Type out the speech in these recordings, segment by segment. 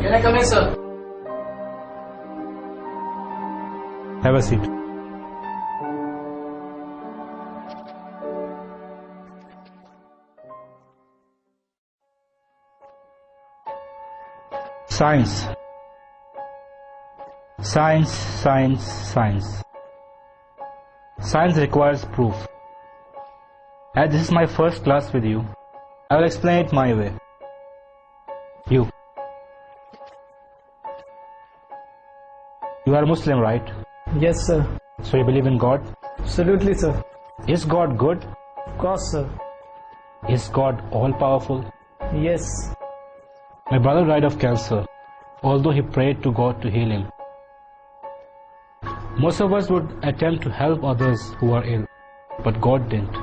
Can I come in, sir? Have a seat. Science. Science, science, science. Science requires proof. As this is my first class with you, I will explain it my way. You are a Muslim, right? Yes, sir. So you believe in God? Absolutely, sir. Is God good? Of course, sir. Is God all-powerful? Yes. My brother died of cancer, although he prayed to God to heal him. Most of us would attempt to help others who are ill, but God didn't.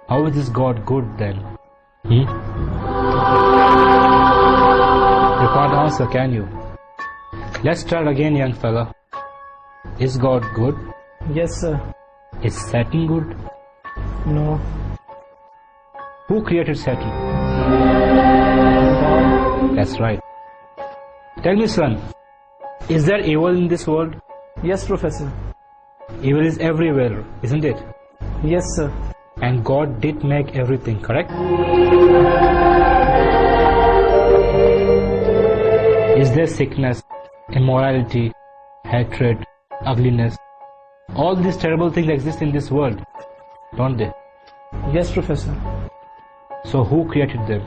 How is this God good then? You can't answer, can you? Let's start again, young fella. Is God good? Yes, sir. Is Satan good? No. Who created Satan? That's right. Tell me, son, is there evil in this world? Yes, Professor. Evil is everywhere, isn't it? Yes, sir. And God did make everything, correct? Is there sickness, immorality, hatred, ugliness? All these terrible things exist in this world, don't they? Yes, Professor. So who created them?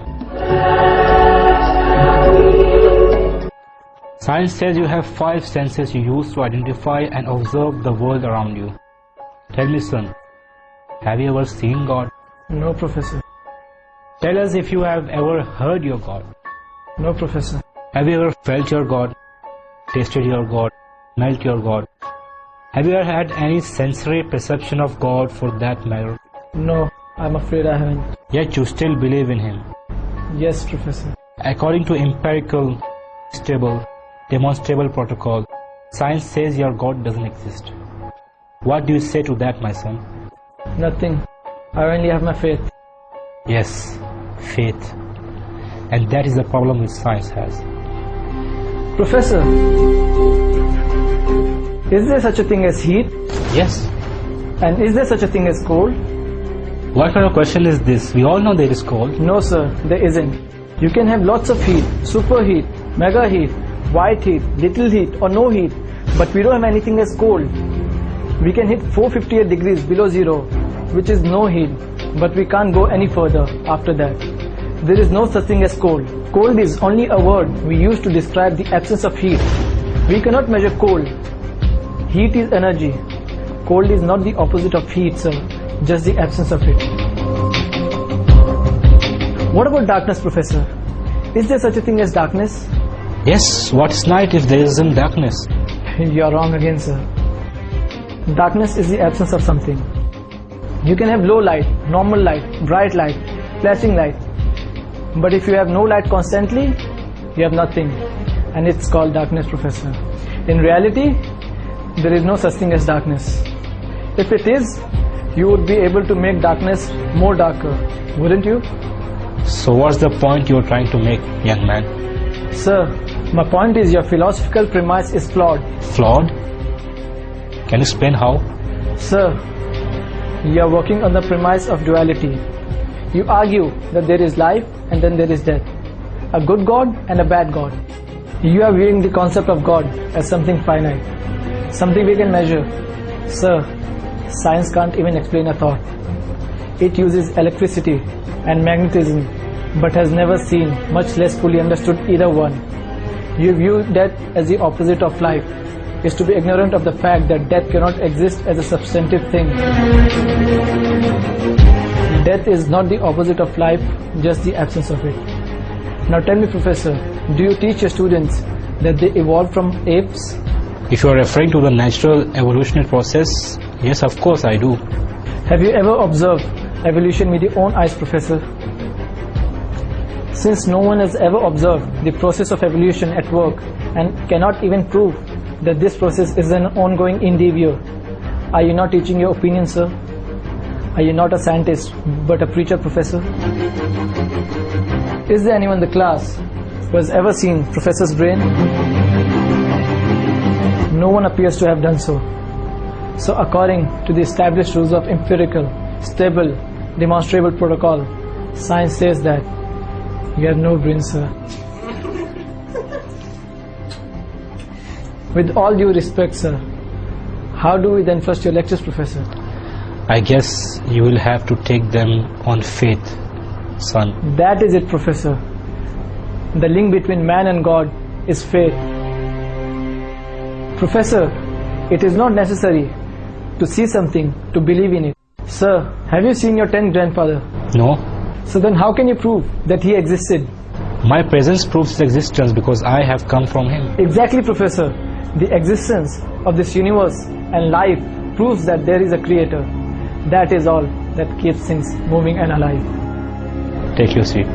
Science says you have 5 senses you use to identify and observe the world around you. Tell me, son, have you ever seen God? No, Professor. Tell us if you have ever heard your God. No, Professor. Have you ever felt your God, tasted your God, smelt your God? Have you ever had any sensory perception of God for that matter? No, I'm afraid I haven't. Yet you still believe in Him. Yes, Professor. According to empirical, stable, demonstrable protocol, science says your God doesn't exist. What do you say to that, my son? Nothing. I only have my faith. Yes, faith. And that is the problem which science has. Professor, is there such a thing as heat? Yes. And is there such a thing as cold? What kind of question is this? We all know there is cold. No, sir, there isn't. You can have lots of heat, superheat, mega heat, white heat, little heat or no heat, but we don't have anything as cold. We can hit 458 degrees below zero, which is no heat, but we can't go any further after that. There is no such thing as cold. Cold is only a word we use to describe the absence of heat. We cannot measure cold. Heat is energy. Cold is not the opposite of heat, sir, just the absence of it. What about darkness, Professor? Is there such a thing as darkness? Yes, what is night if there isn't darkness? You are wrong again, sir. Darkness is the absence of something. You can have low light, normal light, bright light, flashing light. But if you have no light constantly, you have nothing. And it's called darkness, Professor. In reality, there is no such thing as darkness. If it is, you would be able to make darkness more darker, wouldn't you? So what's the point you're trying to make, young man? Sir, my point is your philosophical premise is flawed. Flawed? Can you explain how? Sir, you are working on the premise of duality. You argue that there is life and then there is death. A good God and a bad God. You are viewing the concept of God as something finite, something we can measure. Sir, science can't even explain a thought. It uses electricity and magnetism, but has never seen, much less fully understood either one. You view death as the opposite of life, is to be ignorant of the fact that death cannot exist as a substantive thing. Death is not the opposite of life, just the absence of it. Now tell me, Professor, do you teach your students that they evolved from apes? If you are referring to the natural evolutionary process, yes, of course I do. Have you ever observed evolution with your own eyes, Professor? Since no one has ever observed the process of evolution at work and cannot even prove that this process is an ongoing endeavor, are you not teaching your opinion, sir? Are you not a scientist but a preacher, Professor? Is there anyone in the class who has ever seen Professor's brain? No one appears to have done so. So according to the established rules of empirical, stable, demonstrable protocol, science says that you have no brain, sir. With all due respect, sir, how do we then trust your lectures, Professor? I guess you will have to take them on faith, son. That is it, Professor. The link between man and God is faith. Professor, it is not necessary to see something to believe in it. Sir, have you seen your 10th grandfather? No? So then how can you prove that he existed? My presence proves his existence because I have come from him. Exactly, Professor. The existence of this universe and life proves that there is a creator. That is all that keeps things moving and alive. Take your seat.